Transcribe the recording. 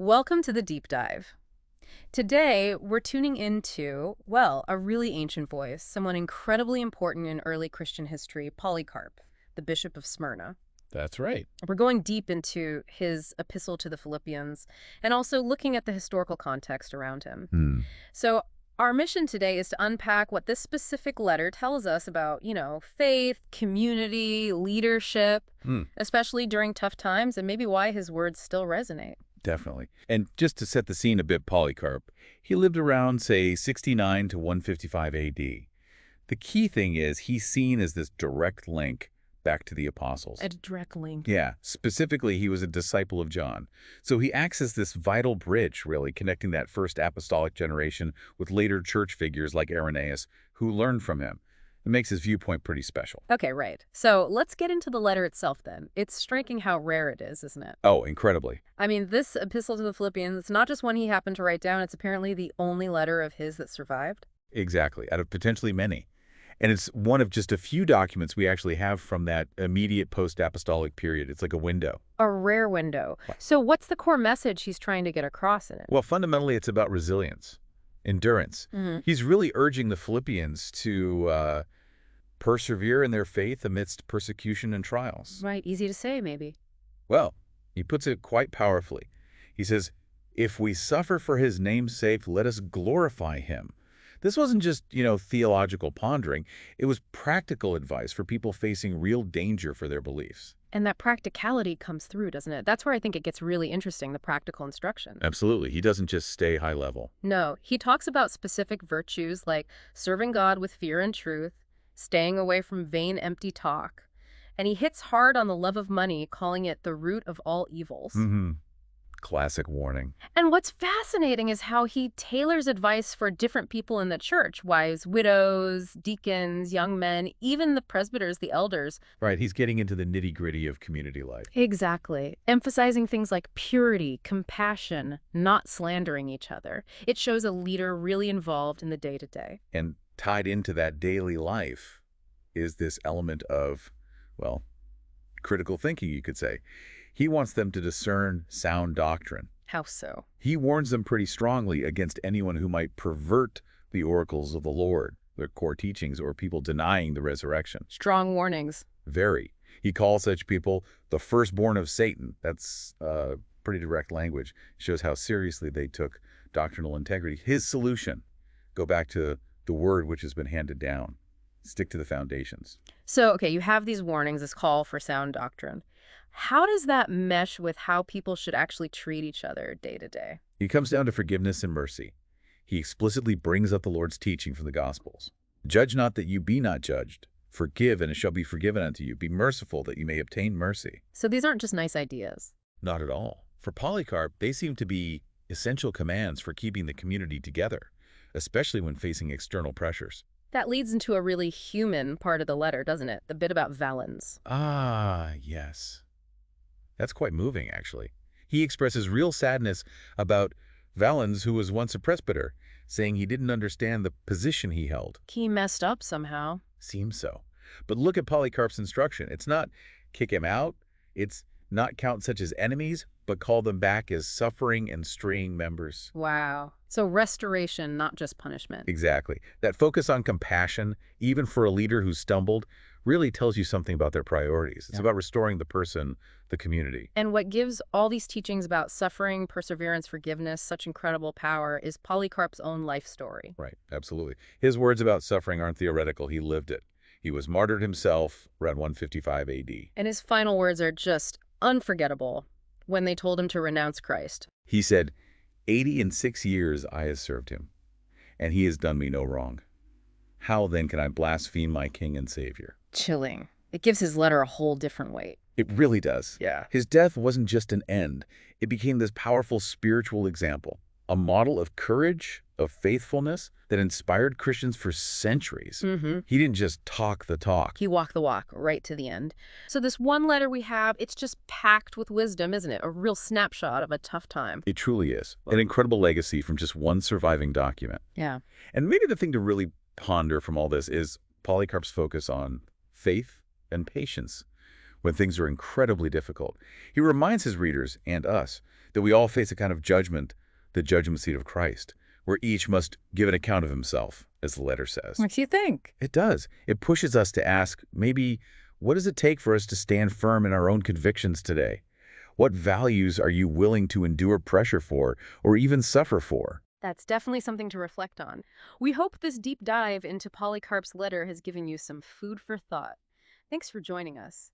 Welcome to the deep dive. Today, we're tuning into, well, a really ancient voice, someone incredibly important in early Christian history, Polycarp, the Bishop of Smyrna. That's right. We're going deep into his epistle to the Philippians and also looking at the historical context around him. So, our mission today is to unpack what this specific letter tells us about, faith, community, leadership, especially during tough times, and maybe why his words still resonate. Definitely. And just to set the scene a bit, Polycarp, he lived around, say, 69 to 155 AD. The key thing is he's seen as this direct link back to the apostles. A direct link. Yeah, specifically, he was a disciple of John. So he acts as this vital bridge, really, connecting that first apostolic generation with later church figures like Irenaeus, who learned from him. It makes his viewpoint pretty special. Okay, right. So let's get into the letter itself then. It's striking how rare it is, isn't it? Oh, incredibly. I mean, this epistle to the Philippians, it's not just one he happened to write down, it's apparently the only letter of his that survived. Exactly, out of potentially many. And it's one of just a few documents we actually have from that immediate post-apostolic period. It's like a window. A rare window. So what's the core message he's trying to get across in it? Well, fundamentally, it's about resilience, endurance. He's really urging the Philippians to persevere in their faith amidst persecution and trials. Right, easy to say, maybe. Well, he puts it quite powerfully. He says, if we suffer for his name's sake, let us glorify him. This wasn't just, theological pondering. It was practical advice for people facing real danger for their beliefs. And that practicality comes through, doesn't it? That's where I think it gets really interesting, the practical instruction. Absolutely. He doesn't just stay high level. No, he talks about specific virtues like serving God with fear and truth, staying away from vain, empty talk. And he hits hard on the love of money, calling it the root of all evils. Classic warning. And what's fascinating is how he tailors advice for different people in the church, wives, widows, deacons, young men, even the presbyters, the elders. Right, he's getting into the nitty-gritty of community life. Exactly. Emphasizing things like purity, compassion, not slandering each other. It shows a leader really involved in the day-to-day. And tied into that daily life is this element of, well, critical thinking, you could say. He wants them to discern sound doctrine. How so? He warns them pretty strongly against anyone who might pervert the oracles of the Lord, their core teachings, or people denying the resurrection. Strong warnings. Very. He calls such people the firstborn of Satan. That's pretty direct language. Shows how seriously they took doctrinal integrity. His solution, go back to the word which has been handed down. Stick to the foundations. So, okay, you have these warnings, this call for sound doctrine. How does that mesh with how people should actually treat each other day to day? It comes down to forgiveness and mercy. He explicitly brings up the Lord's teaching from the Gospels. Judge not that you be not judged. Forgive, and it shall be forgiven unto you. Be merciful, that you may obtain mercy. So these aren't just nice ideas. Not at all. For Polycarp, they seem to be essential commands for keeping the community together, especially when facing external pressures. That leads into a really human part of the letter, doesn't it? The bit about valens. Ah, yes. That's quite moving, actually. He expresses real sadness about Valens, who was once a presbyter, saying he didn't understand the position he held. He messed up somehow. Seems so. But look at Polycarp's instruction. It's not kick him out. It's not count such as enemies, but call them back as suffering and straying members. Wow. So restoration, not just punishment. Exactly. That focus on compassion, even for a leader who stumbled, really tells you something about their priorities. It's about restoring the person, the community. And what gives all these teachings about suffering, perseverance, forgiveness such incredible power is Polycarp's own life story. Right, absolutely. His words about suffering aren't theoretical. He lived it. He was martyred himself around 155 AD. And his final words are just unforgettable when they told him to renounce Christ. He said, 86 years I have served him, and he has done me no wrong. How then can I blaspheme my King and Savior? Chilling. It gives his letter a whole different weight. It really does. Yeah. His death wasn't just an end. It became this powerful spiritual example, a model of courage, of faithfulness that inspired Christians for centuries. He didn't just talk the talk. He walked the walk right to the end. So this one letter we have, it's just packed with wisdom, isn't it? A real snapshot of a tough time. It truly is. An incredible legacy from just one surviving document. Yeah. And maybe the thing to really ponder from all this is Polycarp's focus on faith and patience. when things are incredibly difficult. He reminds his readers, and us, that we all face a kind of judgment, the judgment seat of Christ, where each must give an account of himself, as the letter says. What do you think? It does. It pushes us to ask, maybe, what does it take for us to stand firm in our own convictions today? What values are you willing to endure pressure for, or even suffer for? That's definitely something to reflect on. We hope this deep dive into Polycarp's letter has given you some food for thought. Thanks for joining us.